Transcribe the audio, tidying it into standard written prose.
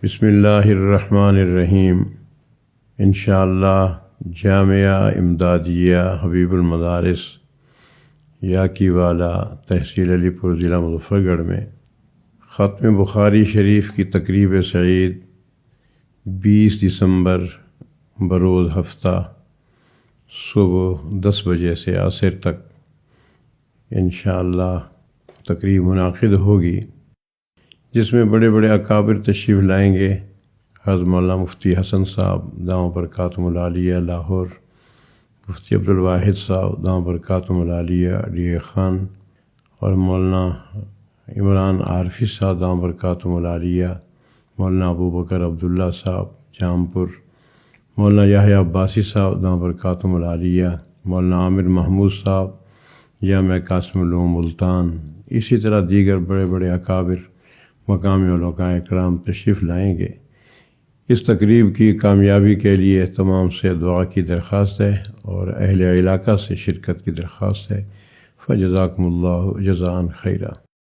بسم اللہ الرحمن الرحیم۔ انشاءاللہ جامعہ امدادیہ حبیب المدارس یاکی والا تحصیل علی پور ضلع مظفر گڑھ میں ختم بخاری شریف کی تقریب سعید 20 دسمبر بروز ہفتہ صبح 10 بجے سے عصر تک انشاءاللہ تقریب منعقد ہوگی، جس میں بڑے بڑے اکابر تشریف لائیں گے۔ حضرت مولانا مفتی حسن صاحب دامت برکاتہم العالیہ لاہور، مفتی عبدالواحد صاحب دامت برکاتہم العالیہ علی خان، اور مولانا عمران عارفی صاحب دامت برکاتہم العالیہ، مولانا ابوبکر عبداللہ صاحب جامپور، مولانا یحییٰ عباسی صاحب دامت برکاتہم العالیہ، مولانا عامر محمود صاحب جامعہ قاسم العلوم ملتان، اسی طرح دیگر بڑے بڑے اکابر مقامی علماء اکرام تشریف لائیں گے۔ اس تقریب کی کامیابی کے لیے تمام سے دعا کی درخواست ہے اور اہل علاقہ سے شرکت کی درخواست ہے۔ فجزاکم اللہ جزاء خیرا۔